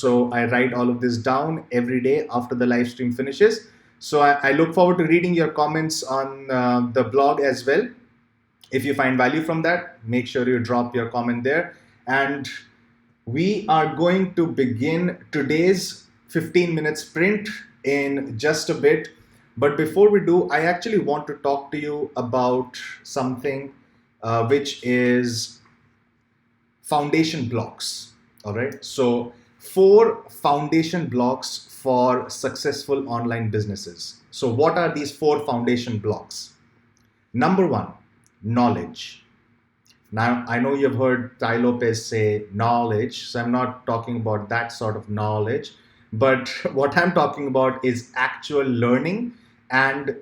So I write all of this down every day after the live stream finishes. So I look forward to reading your comments on the blog as well. If you find value from that, make sure you drop your comment there. And we are going to begin today's 15-minute sprint in just a bit. But before we do, I actually want to talk to you about something which is foundation blocks. All right. So, 4 foundation blocks for successful online businesses. So, what are these 4 foundation blocks? Number one, knowledge. Now, I know you've heard Tai Lopez say knowledge, so I'm not talking about that sort of knowledge. But what I'm talking about is actual learning and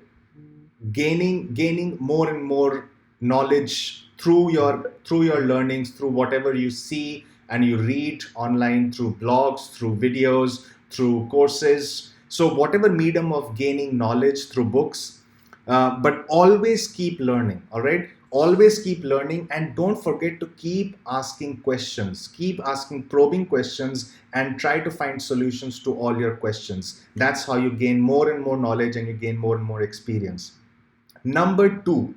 gaining more and more knowledge through your learnings, through whatever you see and you read online, through blogs, through videos, through courses. So whatever medium of gaining knowledge through books, but always keep learning. All right, always keep learning, and don't forget to keep asking questions, keep asking probing questions, and try to find solutions to all your questions. That's how you gain more and more knowledge and you gain more and more experience. Number two,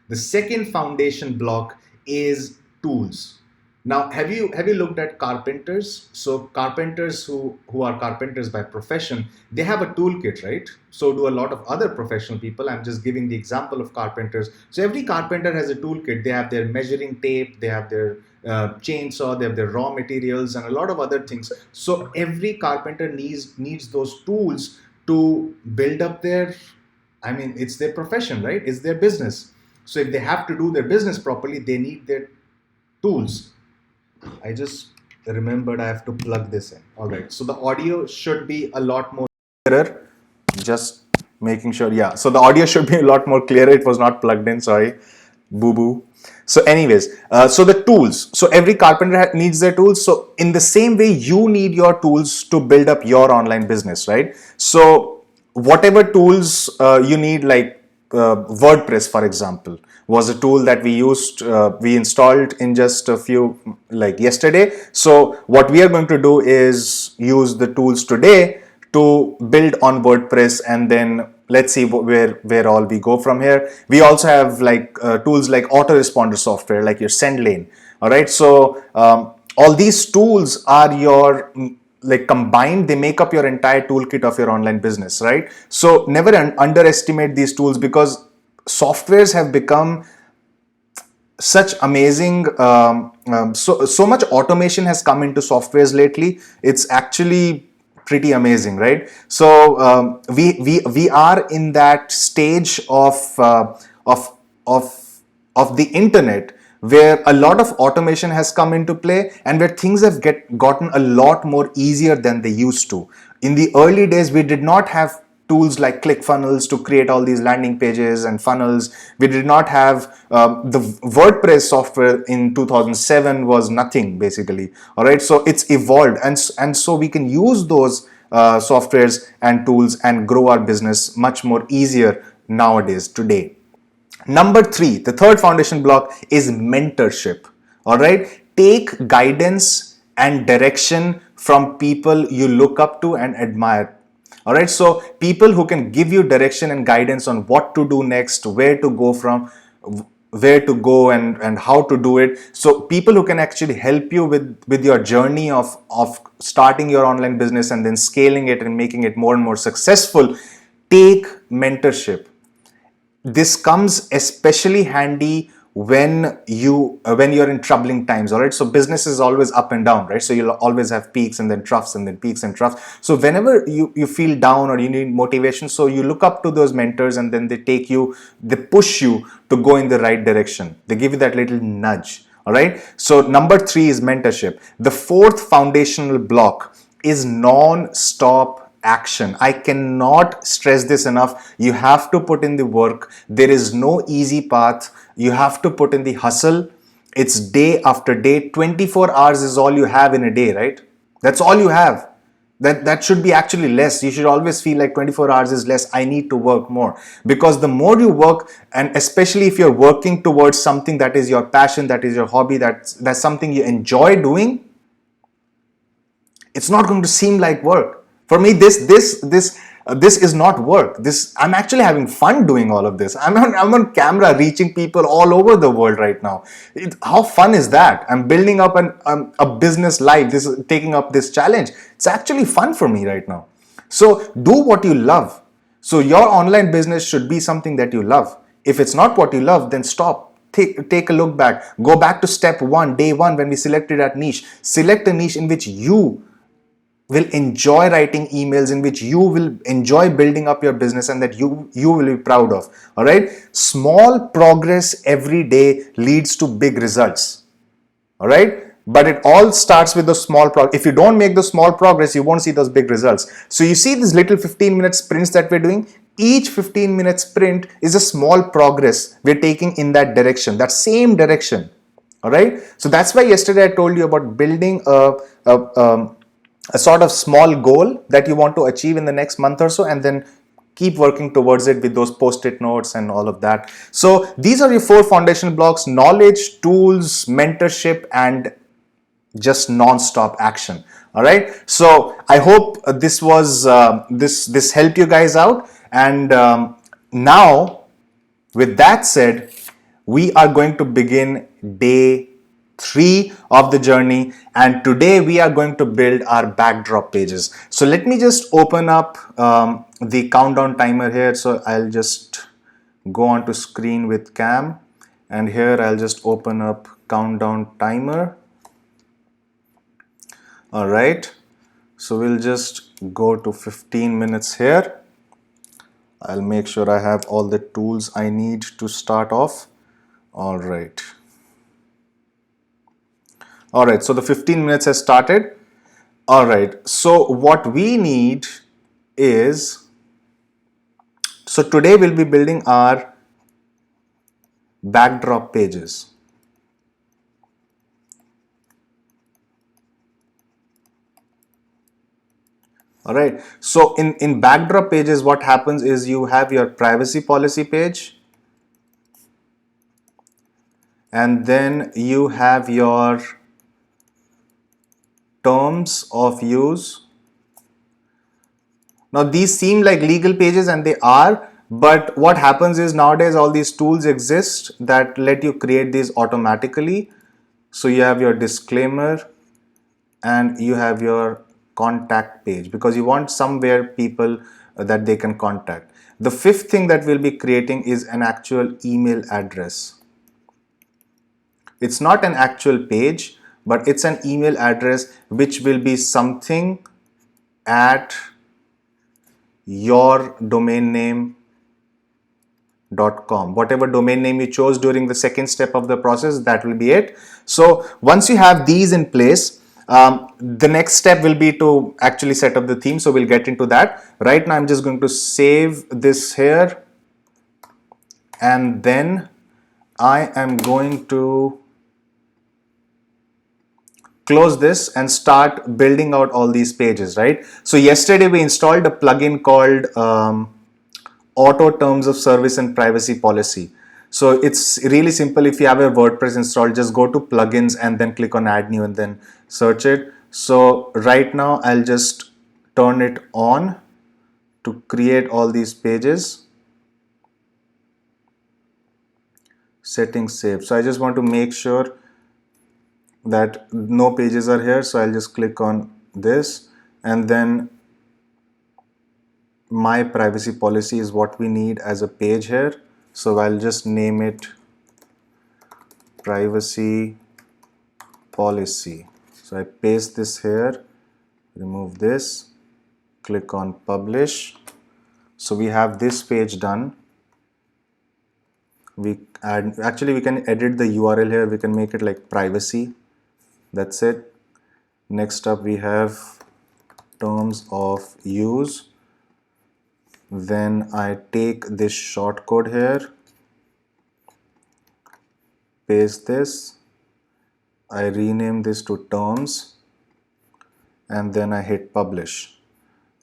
the second foundation block is tools. Now, have you looked at carpenters? So carpenters who are carpenters by profession, they have a toolkit, right? So do a lot of other professional people. I'm just giving the example of carpenters. So every carpenter has a toolkit. They have their measuring tape, they have their chainsaw, they have their raw materials, and a lot of other things. So every carpenter needs those tools to build up their, I mean, it's their profession, right? It's their business. So if they have to do their business properly, they need their tools. I just remembered I have to plug this in. All right. So the audio should be a lot more clearer. Just making sure. Yeah. So the audio should be a lot more clearer. It was not plugged in. Sorry. Boo boo. So anyways, so the tools. So every carpenter needs their tools. So in the same way, you need your tools to build up your online business, right? So whatever tools you need, like WordPress, for example, was a tool that we installed in just a few, like yesterday. So what we are going to do is use the tools today to build on WordPress, and then let's see where all we go from here. We also have like tools like autoresponder software, like your SendLane. All right. So all these tools are your, like, combined, they make up your entire toolkit of your online business, right? So never underestimate these tools, because softwares have become such amazing, so much automation has come into softwares lately. It's actually pretty amazing, right? So we are in that stage of of the internet where a lot of automation has come into play, and where things have gotten a lot more easier than they used to. In the early days, we did not have tools like ClickFunnels to create all these landing pages and funnels. We did not have the WordPress software in 2007 was nothing, basically. All right, so it's evolved, and so we can use those softwares and tools and grow our business much more easier nowadays, today. Number three, the third foundation block is mentorship. All right, take guidance and direction from people you look up to and admire. All right, so people who can give you direction and guidance on what to do next, where to go from, where to go, and how to do it. So people who can actually help you with your journey of starting your online business and then scaling it and making it more and more successful. Take mentorship. This comes especially handy when you're in troubling times. All right, so business is always up and down, right? So you'll always have peaks and then troughs and then peaks and troughs. So whenever you feel down or you need motivation, so you look up to those mentors, and then they push you to go in the right direction. They give you that little nudge. All right, so number three is mentorship. The fourth foundational block is non-stop action. I cannot stress this enough. You have to put in the work. There is no easy path. You have to put in the hustle. It's day after day. 24 hours is all you have in a day, right? That's all you have. That should be actually less. You should always feel like 24 hours is less. I need to work more, because the more you work, and especially if you're working towards something that is your passion, that is your hobby, that's something you enjoy doing, It's not going to seem like work. For me, this is not work. I'm actually having fun doing all of this. I'm on camera reaching people all over the world right now. How fun is that? I'm building up a business life. This is taking up this challenge. It's actually fun for me right now. So do what you love. So your online business should be something that you love. If it's not what you love, then stop. Take a look back. Go back to step one, day one, when we selected that niche. Select a niche in which you will enjoy writing emails, in which you will enjoy building up your business, and that you will be proud of. All right. Small progress every day leads to big results. All right. But it all starts with the small progress. If you don't make the small progress, you won't see those big results. So you see these little 15-minute sprints that we're doing. Each 15-minute sprint is a small progress we're taking in that direction, that same direction. All right. So that's why yesterday I told you about building a sort of small goal that you want to achieve in the next month or so, and then keep working towards it with those post-it notes and all of that. So these are your 4 foundational blocks: knowledge, tools, mentorship, and just non-stop action. All right. So I hope this helped you guys out. And now, with that said, we are going to begin day 3 of the journey, and today we are going to build our backdrop pages. So let me just open up the countdown timer here. So I'll just go on to screen with Cam, and here I'll just open up countdown timer. All right, so we'll just go to 15 minutes here. I'll make sure I have all the tools I need to start off. All right. All right, so the 15 minutes has started. All right, so what we need is, so today we'll be building our backdrop pages. All right, so in backdrop pages, what happens is you have your privacy policy page, and then you have your terms of use. Now these seem like legal pages, and they are, but what happens is nowadays all these tools exist that let you create these automatically. So you have your disclaimer and you have your contact page, because you want somewhere people that they can contact. The 5th thing that we'll be creating is an actual email address. It's not an actual page, but it's an email address which will be something at your domain name.com. Whatever domain name you chose during the 2nd step of the process, that will be it. So once you have these in place, the next step will be to actually set up the theme. So we'll get into that. Right now I'm just going to save this here, and then I am going to close this and start building out all these pages, right? So yesterday we installed a plugin called Auto Terms of Service and Privacy Policy. So it's really simple. If you have a WordPress installed, just go to plugins and then click on add new and then search it. So right now I'll just turn it on to create all these pages. Settings saved. So I just want to make sure that no pages are here. So I'll just click on this, and then my privacy policy is what we need as a page here. So I'll just name it privacy policy. So I paste this here, remove this, click on publish. So we have this page done. We can edit the URL here. We can make it like privacy. That's it. Next up we have terms of use. Then I take this shortcode here, paste this, I rename this to terms, and then I hit publish.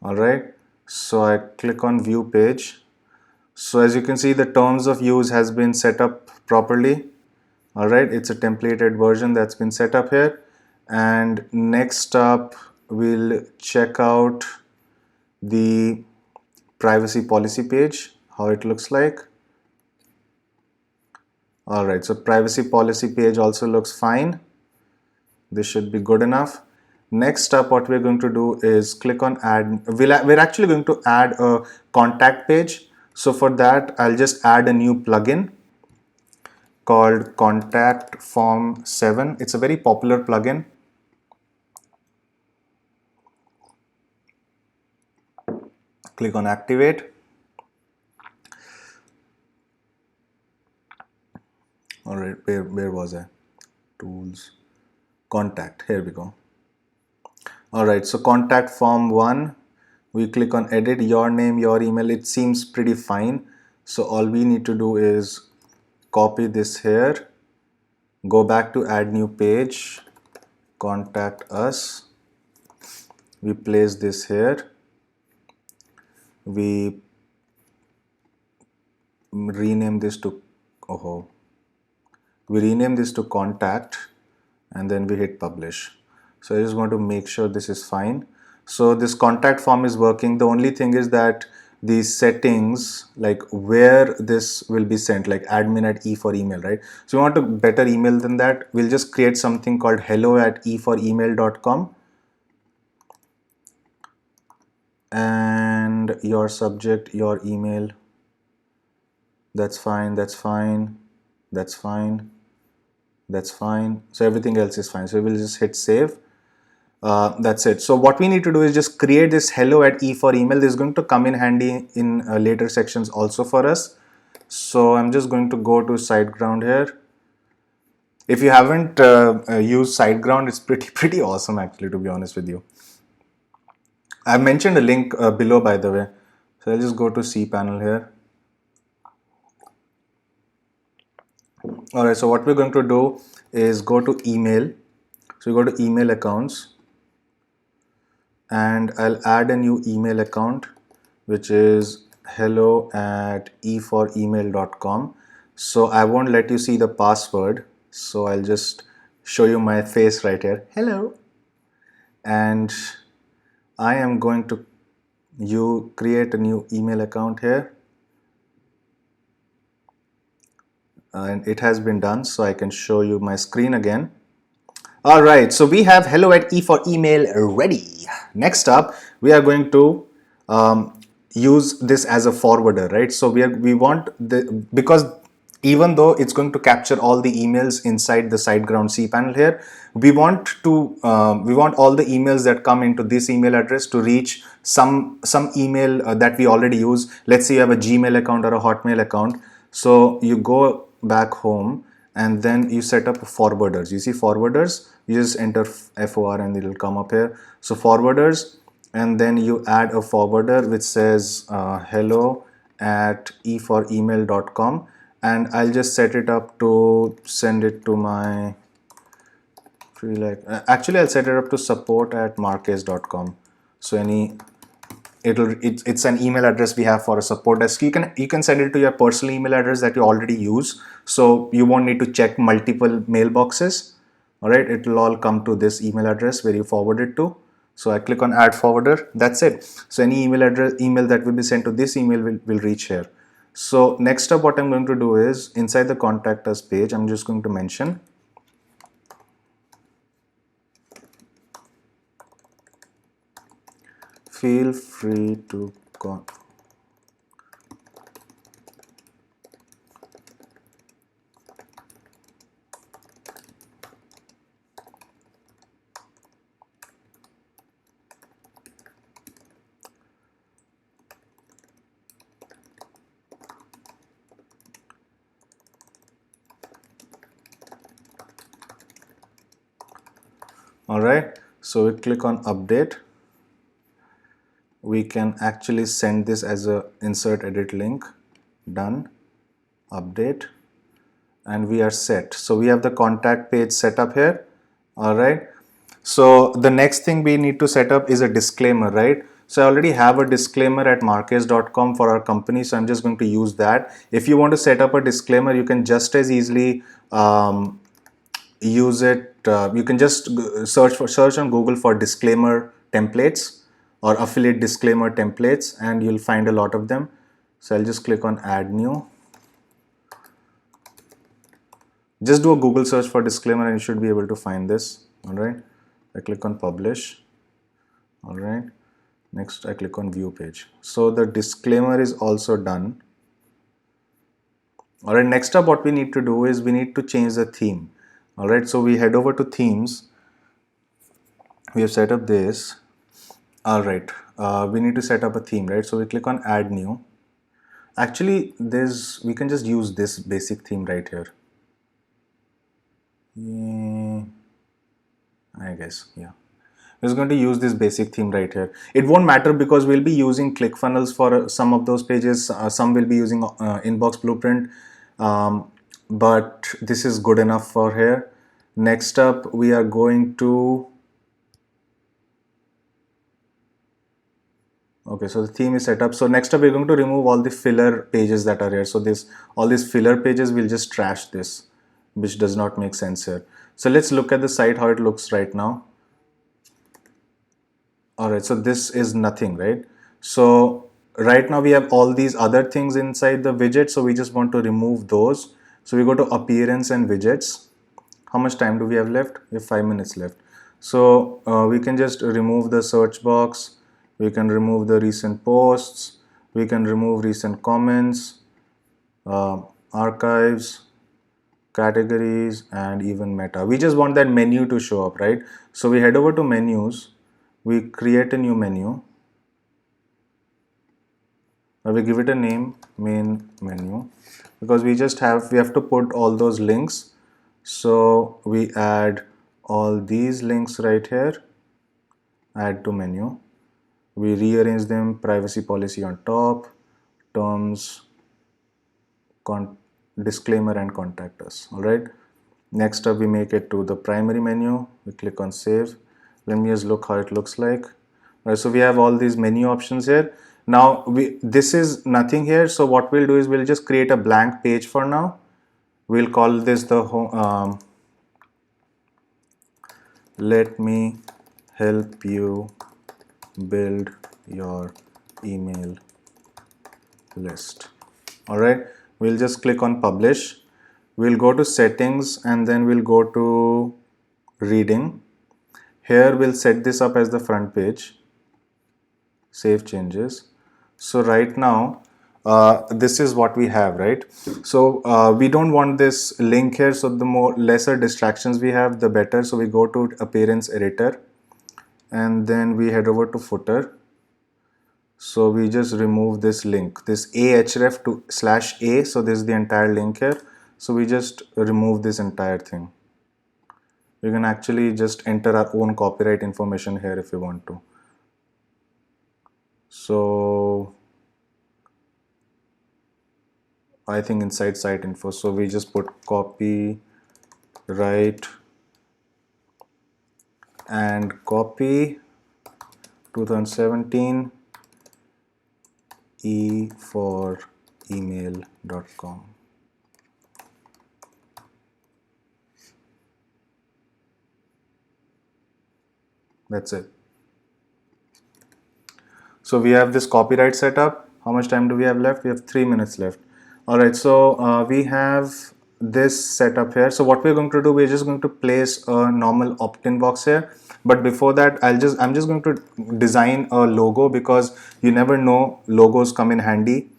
All right, so I click on view page. So as you can see, the terms of use has been set up properly. All right, it's a templated version that's been set up here. And next up we'll check out the privacy policy page, how it looks like. All right, so privacy policy page also looks fine. This should be good enough. Next up, what we're going to do is click on add. We're actually going to add a contact page. So for that, I'll just add a new plugin called Contact Form 7. It's a very popular plugin. Click on activate. All right, where was I? Tools, contact, here we go. All right, so contact form 1, we click on edit, your name, your email. It seems pretty fine. So all we need to do is copy this here, go back to add new page, contact us, we place this here, we rename this to contact, and then we hit publish. So I just want to make sure this is fine. So this contact form is working. The only thing is that these settings, like where this will be sent, like admin at e for email, right? So we want a better email than that. We'll just create something called hello@e4email.com, and your subject, your email. That's fine, that's fine, that's fine, that's fine. So everything else is fine. So we'll just hit save. That's it. So what we need to do is just create this hello@e4email. This is going to come in handy in later sections also for us. So I'm just going to go to SiteGround here. If you haven't used SiteGround, it's pretty awesome actually, to be honest with you. I've mentioned a link below, by the way. So I'll just go to cPanel here. All right, so what we're going to do is go to email. So we go to email accounts, and I'll add a new email account, which is hello@e4email.com. So I won't let you see the password. So I'll just show you my face right here. Hello. And I am going to create a new email account here. And it has been done. So I can show you my screen again. All right, so we have hello@e4email ready. Next up, we are going to use this as a forwarder, right? So we want because even though it's going to capture all the emails inside the SiteGround cPanel here, we want all the emails that come into this email address to reach some email that we already use. Let's say you have a Gmail account or a Hotmail account. So you go back home and then you set up forwarders. You see forwarders, you just enter FOR and it will come up here. So forwarders, and then you add a forwarder which says hello@e4email.com, and I'll just set it up to send it to my actually I'll set it up to support@marques.com. So it's an email address we have for a support desk. You can send it to your personal email address that you already use, so you won't need to check multiple mailboxes. All right, it will all come to this email address where you forward it to. So I click on add forwarder. That's it. So any email that will be sent to this email will reach here. So next up, what I'm going to do is inside the contact us page, I'm just going to mention feel free to all right, so we click on update. We can actually send this as a insert edit link. Done. Update, and we are set. So we have the contact page set up here. All right, so the next thing we need to set up is a disclaimer, right? So I already have a disclaimer at marques.com for our company, so I'm just going to use that. If you want to set up a disclaimer, you can just as easily use it. You can just search on Google for disclaimer templates or affiliate disclaimer templates, and you'll find a lot of them. So I'll just click on add new. Just do a Google search for disclaimer and you should be able to find this. All right. I click on publish. All right. Next, I click on view page. So the disclaimer is also done. All right. Next up, what we need to do is we need to change the theme. All right. So we head over to themes. We have set up this. All right. We need to set up a theme, right? So we click on add new. Actually, we can just use this basic theme right here. Yeah, I guess, yeah. We're just going to use this basic theme right here. It won't matter because we'll be using ClickFunnels for some of those pages. Some will be using Inbox Blueprint, but this is good enough for here. Next up, we are going to, okay, so the theme is set up. So next up, we're going to remove all the filler pages that are here. So all these filler pages, we'll just trash this, which does not make sense here. So let's look at the site, how it looks right now. All right, so this is nothing, right? So right now we have all these other things inside the widget, so we just want to remove those. So we go to appearance and widgets. How much time do we have left? We have 5 minutes left. So we can just remove the search box, we can remove the recent posts, we can remove recent comments, archives, categories, and even meta. We just want that menu to show up, right? So we head over to menus, we create a new menu, we give it a name, main menu, because we have to put all those links. So we add all these links right here, add to menu, we rearrange them, privacy policy on top, terms, disclaimer, and contact us. All right, next up we make it to the primary menu, we click on save. Let me just look how it looks like. All right, so we have all these menu options here. Now this is nothing here, so what we'll do is we'll just create a blank page for now. We'll call this the home, let me help you build your email list. All right, we'll just click on publish. We'll go to settings and then we'll go to reading. Here we'll set this up as the front page, save changes. So right now this is what we have, right? So we don't want this link here, so the lesser distractions we have, the better. So we go to appearance editor and then we head over to footer. So we just remove this link, this ahref to /a. So this is the entire link here. So we just remove this entire thing. We can actually just enter our own copyright information here if we want to. So I think inside site info, so we just put copyright and copy 2017 e for email.com. That's it. So we have this copyright set up. How much time do we have left? We have 3 minutes left. All right, so we have this setup here. So what we're going to do, we're just going to place a normal opt-in box here. But before that, I'm just going to design a logo, because you never know, logos come in handy.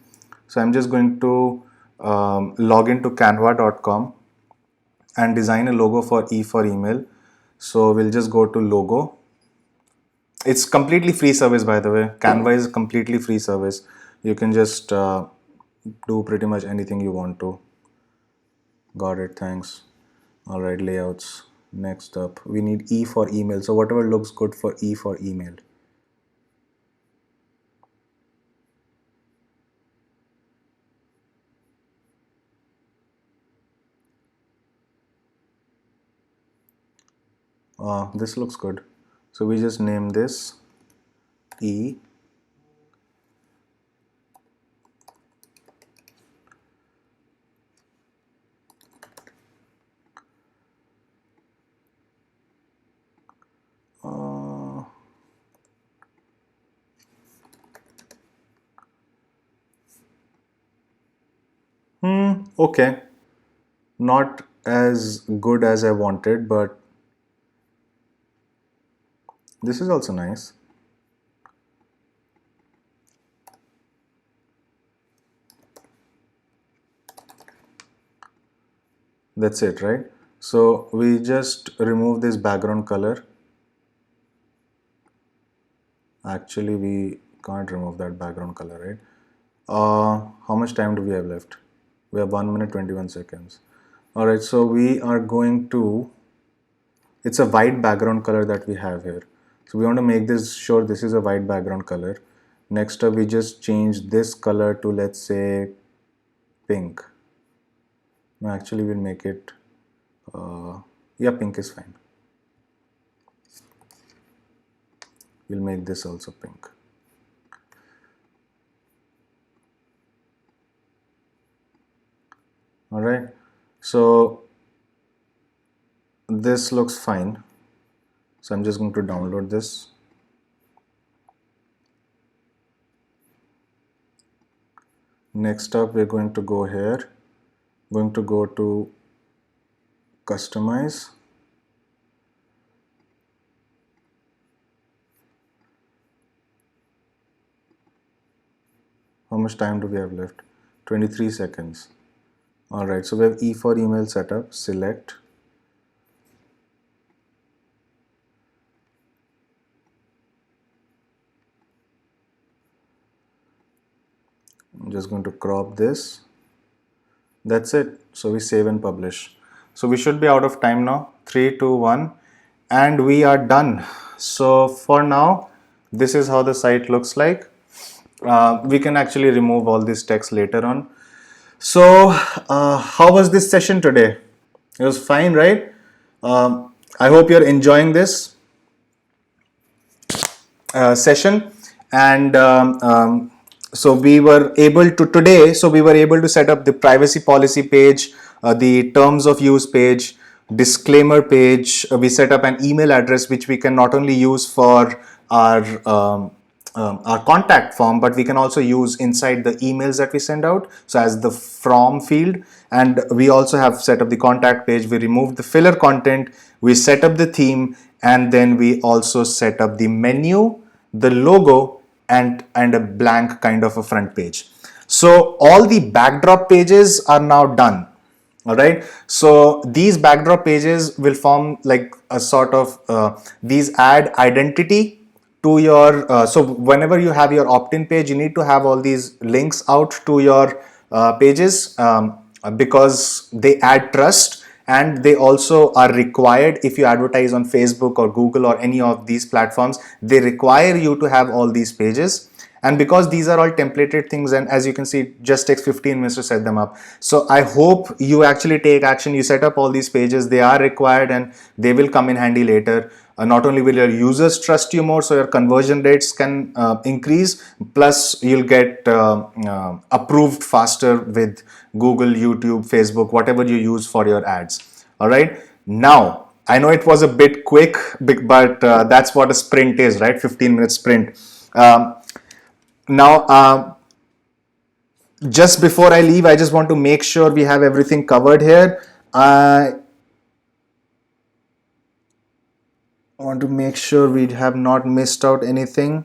So I'm just going to log into canva.com and design a logo for E for email. So we'll just go to logo. It's completely free service, by the way. Canva is a completely free service. You can just do pretty much anything you want to. Got it, thanks. All right, layouts. Next up, we need E for email. So whatever looks good for E for email. This looks good. So we just name this E. Okay, not as good as I wanted, but this is also nice. That's it, right? So we just remove this background color. Actually, we can't remove that background color, right? How much time do we have left? We have 1 minute 21 seconds. All right, so we are going to, it's a white background color that we have here. So we want to make this sure this is a white background color. Next up, we just change this color to, let's say, pink. No, actually, we'll make it, yeah, pink is fine. We'll make this also pink. All right, so this looks fine. So I'm just going to download this. Next up, we're going to go here, going to go to customize. How much time do we have left? 23 seconds. All right, so we have E for email setup, select. I'm just going to crop this. That's it. So we save and publish. So we should be out of time now. 3, 2, 1. And we are done. So for now, this is how the site looks like. We can actually remove all this text later on. So how was this session today? It was fine, right? I hope you're enjoying this session. And so we were able to today, so we were able to set up the privacy policy page, the terms of use page, disclaimer page. We set up an email address which we can not only use for our contact form, but we can also use inside the emails that we send out, so as the from field. And we also have set up the contact page. We removed the filler content, we set up the theme, and then we also set up the menu, the logo, and a blank kind of a front page. So all the backdrop pages are now done. All right, so these backdrop pages will form like a sort of these add identity to your so whenever you have your opt-in page, you need to have all these links out to your pages, because they add trust, and they also are required. If you advertise on Facebook or Google or any of these platforms, they require you to have all these pages. And because these are all templated things, and as you can see, it just takes 15 minutes to set them up. So I hope you actually take action. You set up all these pages. They are required and they will come in handy later. Not only will your users trust you more, so your conversion rates can increase, plus you'll get approved faster with Google, YouTube, Facebook, whatever you use for your ads. All right, now I know it was a bit quick, but that's what a sprint is, right? 15-minute sprint. Now, just before I leave, I just want to make sure we have everything covered here. I want to make sure we have not missed out anything.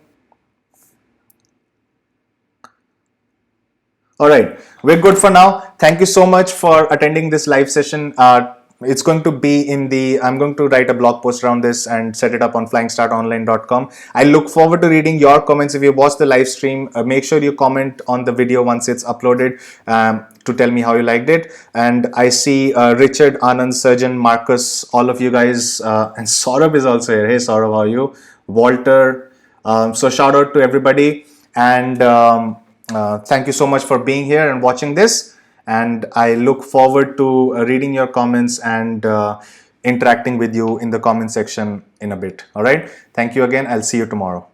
All right, we're good for now. Thank you so much for attending this live session. It's going to be in the, I'm going to write a blog post around this and set it up on flying-startonline.com. I look forward to reading your comments. If you watch the live stream, make sure you comment on the video once it's uploaded, to tell me how you liked it. And I see Richard, Anand, Surgeon, Marcus, all of you guys, and Saurabh is also here. Hey Saurabh, how are you? Walter. So shout out to everybody. And thank you so much for being here and watching this. And I look forward to reading your comments and interacting with you in the comment section in a bit. All right. Thank you again. I'll see you tomorrow.